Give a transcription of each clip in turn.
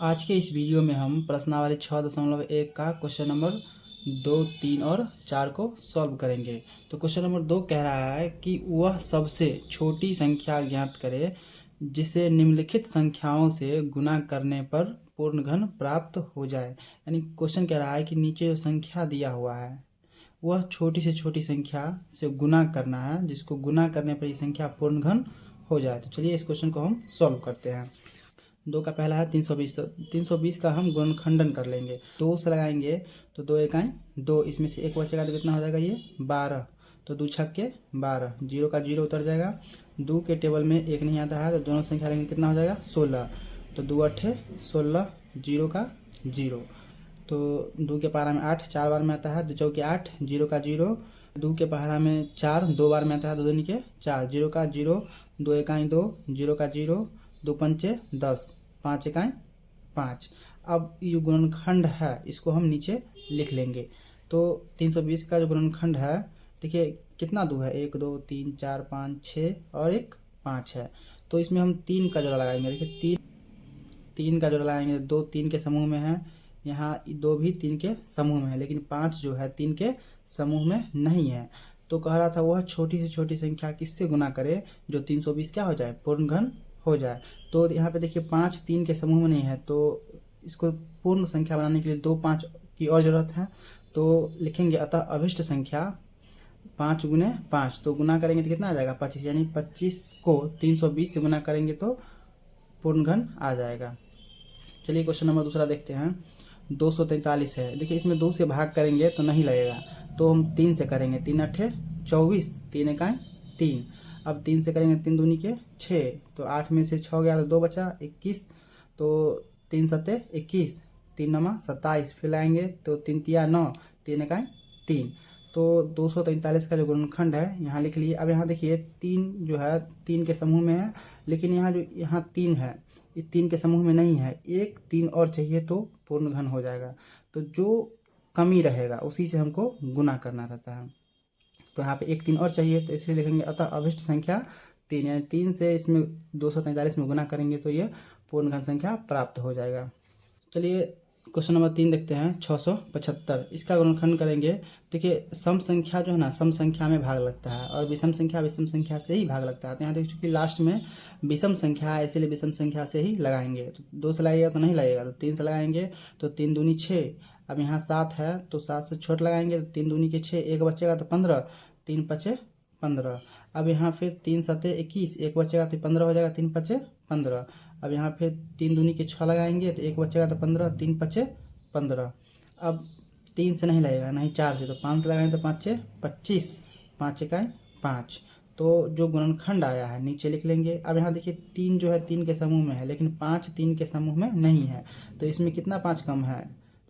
आज के इस वीडियो में हम प्रश्नावली 6.1 का क्वेश्चन नंबर 2, 3 और 4 को सॉल्व करेंगे। तो क्वेश्चन नंबर 2 कह रहा है कि वह सबसे छोटी संख्या ज्ञात करे जिसे निम्नलिखित संख्याओं से गुना करने पर पूर्ण घन प्राप्त हो जाए। यानी क्वेश्चन कह रहा है कि नीचे जो संख्या दिया हुआ है वह छोटी से छोटी संख्या से गुना करना है, जिसको गुना करने पर ये संख्या पूर्ण घन हो जाए। तो चलिए इस क्वेश्चन को हम सॉल्व करते हैं। 2 का पहला है 320, तो 320 का हम गुणनखंडन कर लेंगे। 2 से लगाएंगे तो 2 एकाई 2, इसमें से एक बचेगा तो कितना हो जाएगा ये 12, तो 2 छक्के 12, जीरो का जीरो उतर जाएगा। 2 के टेबल में एक नहीं आता है तो दोनों संख्या लेंगे कितना हो जाएगा 16, तो 2 अट्ठे 16, जीरो का जीरो, तो 2 के पहाड़ा में 8 4 बार में आता है, 2 चौके 8, जीरो का जीरो, 2 के पहाड़ा में 4 2 बार में आता है, 2 दूनी के 4, जीरो का जीरो, 2 एकाई 2, जीरो का जीरो, 2 पंचे 10, 5 एकाई 5। अब ये जो गुणनखंड है इसको हम नीचे लिख लेंगे। तो 320 का जो गुणनखंड है, देखिए कितना 2 है, 1 2 3 4 5 6 और एक 5 है। तो इसमें हम 3 का जोड़ा लगाएंगे। देखिए 3 का जोड़ा लगाएंगे, 2 3 के समूह में है, यहाँ 2 भी 3 के समूह में है, लेकिन 5 जो है 3 के समूह में नहीं है। तो कह रहा था वह छोटी से छोटी संख्या किससे गुना करे जो 320 क्या हो जाए पूर्ण घन हो जाए। तो यहाँ पे देखिए 5 3 के समूह में नहीं है, तो इसको पूर्ण संख्या बनाने के लिए 2 5 की और ज़रूरत है। तो लिखेंगे अतः अभिष्ट संख्या 5 गुने 5, तो गुना करेंगे तो कितना आ जाएगा 25, यानी 25 को 320 से गुना करेंगे तो पूर्ण घन आ जाएगा। चलिए क्वेश्चन नंबर दूसरा देखते हैं। 243 है, देखिए इसमें 2 से भाग करेंगे तो नहीं लगेगा, तो हम 3 से करेंगे। 3 अट्ठे 24, 3 एकाई 3, अब 3 से करेंगे 3 दूनी के 6, तो 8 में से 6 गया तो 2 बचा 21, तो 3 सत्ते 21, 3 नमा 27, फिर लाएंगे तो 3 तिया 9, 3 एकाई 3। तो 243 का जो गुणनखंड है यहाँ लिख लिए। अब यहाँ देखिए 3 जो है 3 के समूह में है, लेकिन यहाँ जो यहाँ 3 है ये 3 के समूह में नहीं है, एक 3 और चाहिए तो पूर्ण घन हो जाएगा। तो जो कमी रहेगा उसी से हमको गुना करना रहता है। तो यहाँ पे एक 3 और चाहिए, तो इसलिए लिखेंगे अतः अभिष्ट संख्या 3, यानी 3 से इसमें 243 में गुना करेंगे तो ये पूर्ण घन संख्या प्राप्त हो जाएगा। चलिए क्वेश्चन नंबर 3 देखते हैं। 675, इसका गुणनखंड करेंगे। देखिए सम संख्या जो है ना सम संख्या में भाग लगता है और विषम संख्या से ही भाग लगता है। तो यहाँ देख चूँकि लास्ट में विषम संख्या है, इसीलिए विषम संख्या से ही लगाएंगे। तो 2 से लगाइएगा तो नहीं लगेगा, तो 3 से लगाएंगे तो 3 दूनी 6, अब यहाँ 7 है तो 7 से छोट लगाएंगे तो 3 दूनी के 6, एक बचेगा तो 15, 3 पचे 15। अब यहाँ फिर 3 सत्ते 21, एक बचेगा तो 15 हो जाएगा, 3 पचे 15। अब यहाँ फिर 3 दूनी के 6 लगाएंगे तो एक बचेगा तो 15, 3 पचे 15। अब 3 से नहीं लगेगा, नहीं 4 से, तो 5 से लगाएंगे तो 5 छे 25, 5 एकाई 5। तो जो गुणनखंड आया है नीचे लिख लेंगे। अब यहाँ देखिए 3 जो है 3 के समूह में है, लेकिन 5 3 के समूह में नहीं है, तो इसमें कितना 5 कम है,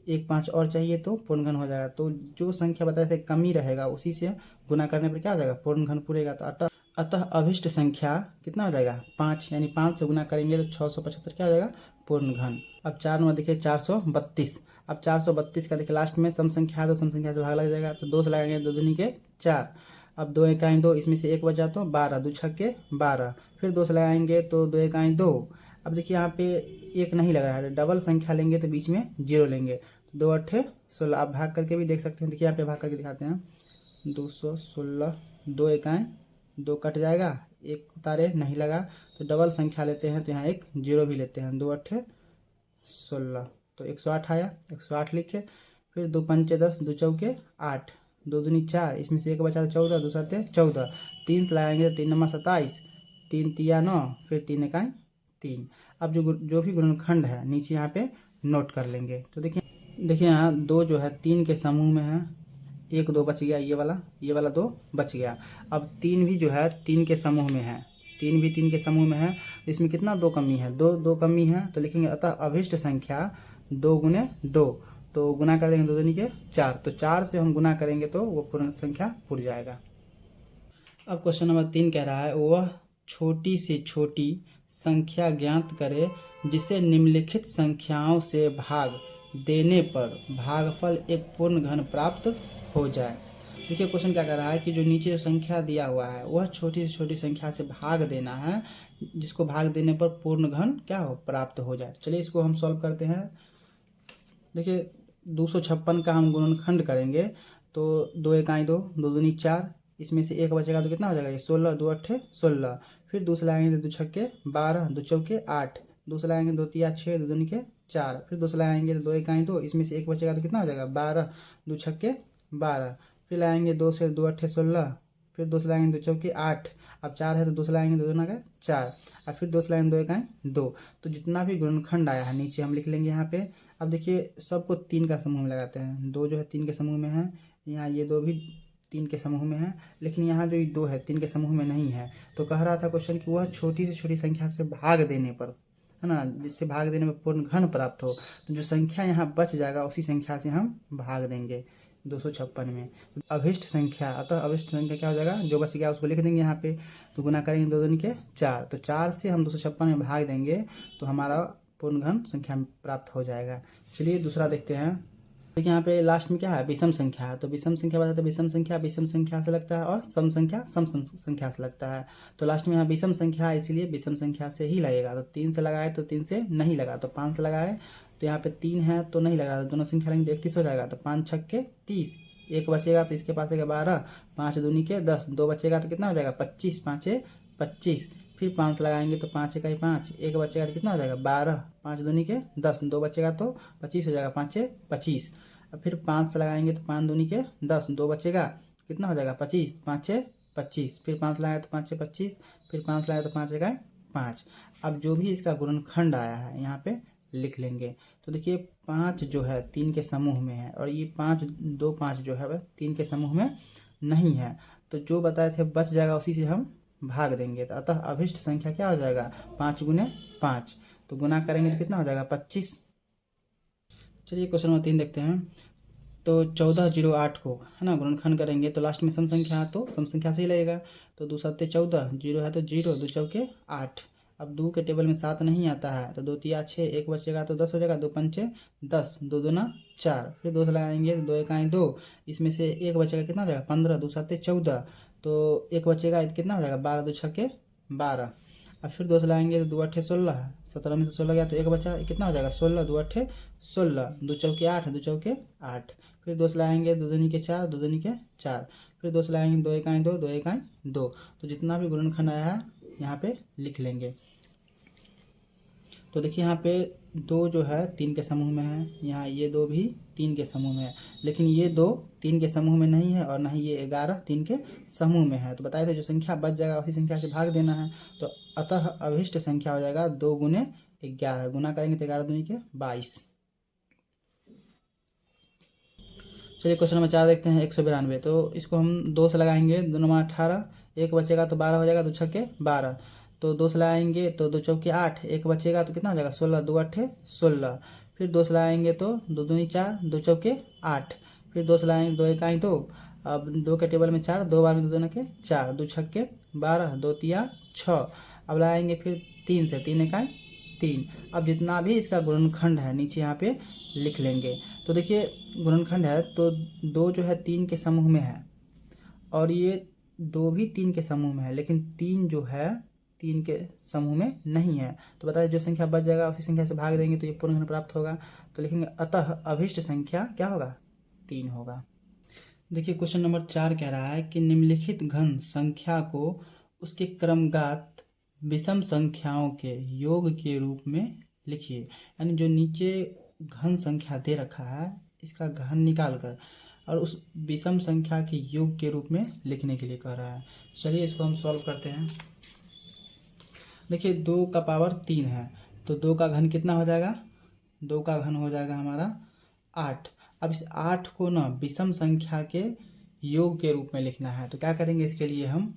एक 5 और चाहिए तो पूर्ण घन हो जाएगा। तो जो संख्या बताए थे कमी रहेगा उसी से गुना करने पर क्या हो जाएगा पूर्ण घन पूरेगा। तो अतः अभिष्ट संख्या कितना हो जाएगा 5, यानी 5 से गुना करेंगे तो 675 क्या हो जाएगा पूर्ण घन। अब 4 नंबर देखिए 432, अब 432 का देखिए लास्ट में सम संख्या है तो सम संख्या से भाग लग जाएगा, तो 2 से लगाएंगे 2 दूनी के 4, अब 2 एकाई 2, इसमें से एक बचा तो 12, 2 छक्के 12, फिर 2 से लगाएंगे तो 2 एकाई 2। अब देखिए यहाँ पे एक नहीं लग रहा है, डबल संख्या लेंगे तो बीच में जीरो लेंगे, तो 2 अट्ठे 16। आप भाग करके भी देख सकते हैं, देखिए यहाँ पे भाग करके दिखाते हैं। 216, 2 एकाई 2 कट जाएगा, एक उतारे नहीं लगा, तो डबल संख्या लेते हैं तो यहाँ एक जीरो भी लेते हैं। 2 अट्ठे 16, तो 108 आया, 108 लिखे। फिर 2 पंचे 10, 2 चौके 8, 2 दूनी 4, इसमें से एक बचा 14, 2 सत्ते 14, 3 से लगाएंगे तो 3 नमा 27, 3 तिया 9, फिर 3 इकाई 3। अब जो भी गुणनखंड है नीचे यहाँ पे नोट कर लेंगे। तो देखिए यहाँ 2 जो है 3 के समूह में है, 1 2 बच गया, ये वाला 2 बच गया। अब 3 भी जो है 3 के समूह में है, 3 भी 3 के समूह में है, इसमें कितना 2 कमी है, 2 कमी है, तो लिखेंगे अतः अभिष्ट संख्या 2 गुने 2, तो गुना कर देंगे 2 दूनी के 4, तो 4 से हम गुना करेंगे तो वो पूर्ण संख्या पुर जाएगा। अब क्वेश्चन नंबर 3 कह रहा है वह छोटी से छोटी संख्या ज्ञात करे जिसे निम्नलिखित संख्याओं से भाग देने पर भागफल एक पूर्ण घन प्राप्त हो जाए। देखिए क्वेश्चन क्या कर रहा है कि जो नीचे जो संख्या दिया हुआ है वह छोटी से छोटी संख्या से भाग देना है जिसको भाग देने पर पूर्ण घन क्या हो प्राप्त हो जाए। चलिए इसको हम सॉल्व करते हैं। देखिए 256 का हम गुणनखंड करेंगे तो 2 इकाई 2, 2 दूनी 4, इसमें से एक बचेगा तो कितना हो जाएगा ये 16, 2 अट्ठे 16। फिर दूसरे लाएंगे तो 2 छक्के 12, 2 चौके 8, दूसरे लाएंगे 2 तिया 6, 2 दूनी के 4, फिर दूसरे लाएंगे तो 2 इकाई 2, इसमें से एक बचेगा तो कितना हो जाएगा 12, 2 छक्के 12, फिर लाएंगे 2 से 2 अट्ठे 16, फिर दूसरे लाएंगे 2 चौके 8, अब 4 है तो दूसरे लाएंगे 2 दूना का 4, अब फिर दूसरे लाएंगे 2 इकाई 2। तो जितना भी गुणनखंड आया है नीचे हम लिख लेंगे यहाँ पे। अब देखिए सबको 3 का समूह में लगाते हैं। 2 जो है 3 के समूह में है, यहाँ ये 2 भी 3 के समूह में है, लेकिन यहाँ जो ये 2 है 3 के समूह में नहीं है। तो कह रहा था क्वेश्चन कि वह छोटी से छोटी संख्या से भाग देने पर, है ना, जिससे भाग देने में पूर्ण घन प्राप्त हो, तो जो संख्या यहाँ बच जाएगा उसी संख्या से हम भाग देंगे 256 में। तो अभिष्ट संख्या, अतः अभिष्ट संख्या क्या हो जाएगा, जो बच गया उसको लिख देंगे यहाँ पे। तो गुना करेंगे 2 दूनी के 4, तो 4 से हम 256 में भाग देंगे तो हमारा पूर्ण घन संख्या प्राप्त हो जाएगा। चलिए दूसरा देखते हैं। देखिए यहाँ पे लास्ट में क्या है, विषम संख्या है। तो विषम संख्या बताते हैं, विषम संख्या से लगता है और सम संख्या से लगता है। तो लास्ट में यहाँ विषम संख्या है, इसीलिए विषम संख्या से ही लगेगा। तो 3 से लगाए तो 3 से नहीं लगा, तो 5 से लगाए तो यहाँ पे 3 है तो नहीं लग रहा, तो दोनों संख्या लेंगे तो 31 हो जाएगा। तो 5 छक्के 30, एक बचेगा तो इसके पास है 12, 5 दूनी के 10, 2 बचेगा तो कितना हो जाएगा 25, 5 25, फिर 5 लगाएंगे तो 5 इकाई 5, एक बचेगा तो कितना हो जाएगा 12, 5 दूनी के 10, 2 बचेगा तो 25 हो जाएगा, 5 25। अब फिर 5 से लगाएंगे तो 5 दूनी के 10, 2 बचेगा कितना हो जाएगा 25, 5 25, फिर 5 लगाए तो 5 25, फिर 5 लगाए तो 5 इकाई 5। अब जो भी इसका गुणनखंड आया है यहाँ पे लिख लेंगे। तो देखिए 5 जो है 3 के समूह में है और ये 5 2 5 जो है वह 3 के समूह में नहीं है। तो जो बताए थे बच जाएगा उसी से हम भाग देंगे। तो अतः अभिष्ट संख्या क्या हो जाएगा 5 गुने 5, तो गुना करेंगे तो कितना हो जाएगा 25। चलिए क्वेश्चन नंबर 3 देखते हैं। तो 1408 को, है ना, गुणनखंड करेंगे तो लास्ट में सम संख्या है तो सम संख्या से ही लगेगा। तो 2 सत्ते 14, 0 है तो 0, 2 चौके 8। अब 2 के टेबल में 7 नहीं आता है, तो 2 तिया 6, एक बचेगा तो 10 हो जाएगा, 2 पंचे 10, 2 दूना 4, फिर 2 से लगाएंगे तो 2 इकाई 2, इसमें से एक बचेगा कितना हो जाएगा 15, 2 सत्ते 14, तो एक बचेगा तो कितना हो जाएगा 12, 2 छक्के 12। अब फिर 2 से लाएंगे तो 2 अट्ठे 16, 17 में से 16 गया तो एक बचा, कितना हो जाएगा 16, 2 अट्ठे 16, 2 चौके 8, 2 चौके 8, फिर 2 से लाएंगे 2 दूनी के 4, 2 दूनी के 4, फिर 2 से लाएंगे 2 इकाई 2, 2 इकाई 2। तो जितना भी गुणनखंड आया है यहाँ पे लिख लेंगे। तो देखिए यहाँ पे 2 जो है 3 के समूह में है, यहाँ ये 2 भी 3 के समूह में है, लेकिन ये 2 3 के समूह में नहीं है और ना ही ये 11 3 के समूह में है। तो बताए थे जो संख्या बच जाएगा उसी संख्या से भाग देना है। तो अतः अभिष्ट संख्या हो जाएगा 2 गुने 11, गुना करेंगे तो 11 दूनी के 22। चलिए क्वेश्चन नंबर 4 देखते हैं। 192, तो इसको हम 2 से लगाएंगे, 2 नंबर 18, एक बचेगा तो 12 हो जाएगा, 2 छक्के 12, तो 2 से लाएंगे तो 2 चौके 8, एक बचेगा तो कितना हो जाएगा 16, 2 अट्ठे 16, फिर 2 से लाएंगे तो 2 दूनी 4, 2 चौके 8, फिर 2 से लाएंगे 2 इकाई 2, अब 2 के टेबल में 4, 2 बार में 2 दूना के 4, 2 छक्के 12, 2 तिया 6, अब लाएंगे फिर 3 से 3 इकाई 3। अब जितना भी इसका गुणनखंड है नीचे यहाँ पे लिख लेंगे। तो देखिए गुणनखंड है तो 2 जो है 3 के समूह में है और ये 2 भी 3 के समूह में है, लेकिन 3 जो है 3 के समूह में नहीं है। तो बताइए जो संख्या बच जाएगा उसी संख्या से भाग देंगे तो ये पूर्ण घन प्राप्त होगा। तो लिखेंगे अतः अभिष्ट संख्या क्या होगा 3 होगा। देखिए क्वेश्चन नंबर 4 कह रहा है कि निम्नलिखित घन संख्या को उसके क्रमगत विषम संख्याओं के योग के रूप में लिखिए। यानी जो नीचे घन संख्या दे रखा है इसका घन निकाल कर और उस विषम संख्या के योग के रूप में लिखने के लिए कह रहा है। चलिए इसको हम सॉल्व करते हैं। देखिए 2 का पावर 3 है तो 2 का घन कितना हो जाएगा, 2 का घन हो जाएगा हमारा 8। अब इस 8 को ना विषम संख्या के योग के रूप में लिखना है। तो क्या करेंगे इसके लिए हम,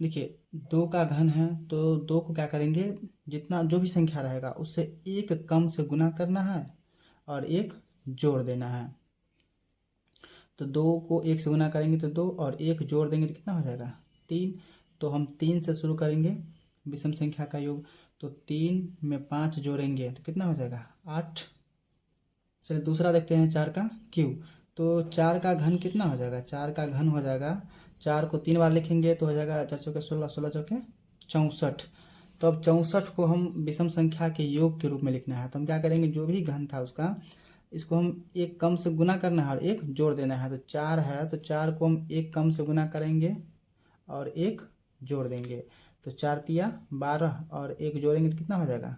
देखिए 2 का घन है तो 2 को क्या करेंगे, जितना जो भी संख्या रहेगा उससे एक कम से गुना करना है और एक जोड़ देना है। तो 2 को 1 से गुना करेंगे तो 2 और 1 जोड़ देंगे तो कितना हो जाएगा 3। तो हम 3 से शुरू करेंगे विषम संख्या का योग, तो 3 में 5 जोड़ेंगे तो कितना हो जाएगा 8। चलिए दूसरा देखते हैं 4 का क्यू। तो 4 का घन कितना हो जाएगा, 4 का घन हो जाएगा, 4 को 3 बार लिखेंगे तो हो जाएगा 4 चौके 16, 16 चौके 64, तो अब 64 को हम विषम संख्या के योग के रूप में लिखना है। तो हम क्या करेंगे, जो भी घन था उसका, इसको हम एक कम से गुना करना है और एक जोड़ देना है। तो 4 है तो 4 को हम एक कम से गुना करेंगे और एक जोड़ देंगे। तो 4 तिया 12 और एक जोड़ेंगे तो कितना हो जाएगा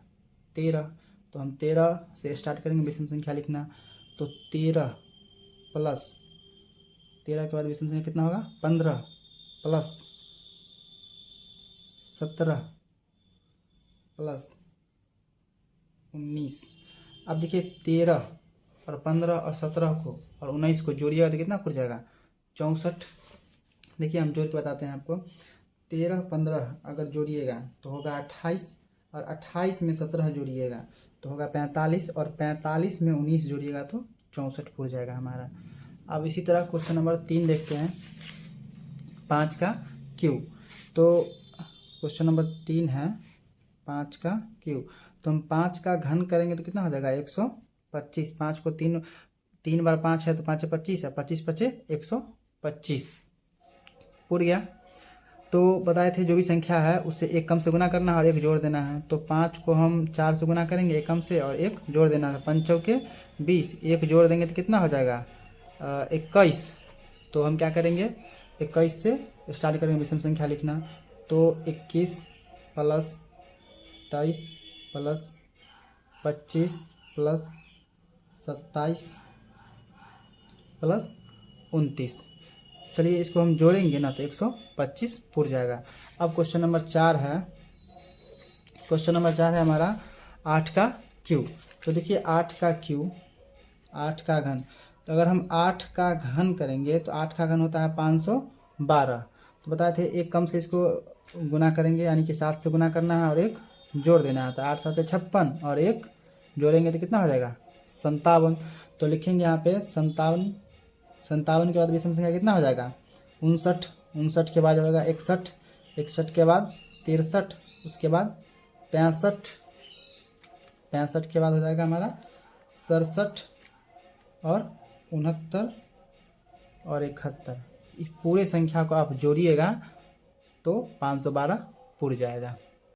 13। तो हम 13 से स्टार्ट करेंगे विषम संख्या लिखना। तो 13 प्लस 13 के बाद विषम संख्या कितना होगा 15 प्लस 17 प्लस 19। अब देखिए 13 और 15 और 17 को और 19 को जोड़िएगा तो कितना पड़ जाएगा 64। देखिए हम जोड़ के बताते हैं आपको। 13 15 अगर जोड़िएगा तो होगा 28 और 28 में 17 जोड़िएगा तो होगा 45 और 45 में 19 जोड़िएगा तो 64 पूर जाएगा हमारा। अब इसी तरह क्वेश्चन नंबर 3 देखते हैं, 5 का क्यू। तो क्वेश्चन नंबर 3 है 5 का क्यू। तो हम 5 का घन करेंगे तो कितना हो जाएगा 125। 5 को 3 बार 5 है तो 5 25 है, 25 पचे 125 पूर गया। तो बताए थे जो भी संख्या है उससे एक कम से गुना करना है और एक जोड़ देना है। तो 5 को हम 4 से गुना करेंगे एक कम से और एक जोड़ देना है। 5 चौके 20, एक जोड़ देंगे तो कितना हो जाएगा 21। तो हम क्या करेंगे 21 से स्टार्ट करेंगे विषम संख्या लिखना। तो 21 प्लस 23 प्लस 25 प्लस 27 प्लस 29। चलिए इसको हम जोड़ेंगे ना तो 125 पूर जाएगा। अब क्वेश्चन नंबर 4 है, क्वेश्चन नंबर 4 है हमारा 8 का क्यू। तो देखिए 8 का क्यू, 8 का घन। तो अगर हम 8 का घन करेंगे तो 8 का घन होता है 512। तो बताए थे एक कम से इसको गुना करेंगे यानी कि 7 से गुना करना है और एक जोड़ देना है। तो 8 7 56 और एक जोड़ेंगे तो कितना हो जाएगा 57। तो लिखेंगे यहाँ पे 57। 57 के बाद विषम संख्या कितना हो जाएगा 59। 59 के बाद हो जाएगा 61। 61 के बाद 63, उसके बाद 65। 65 के बाद हो जाएगा हमारा 67 और 69 और 71। इस पूरे संख्या को आप जोड़िएगा तो 512 पूर जाएगा।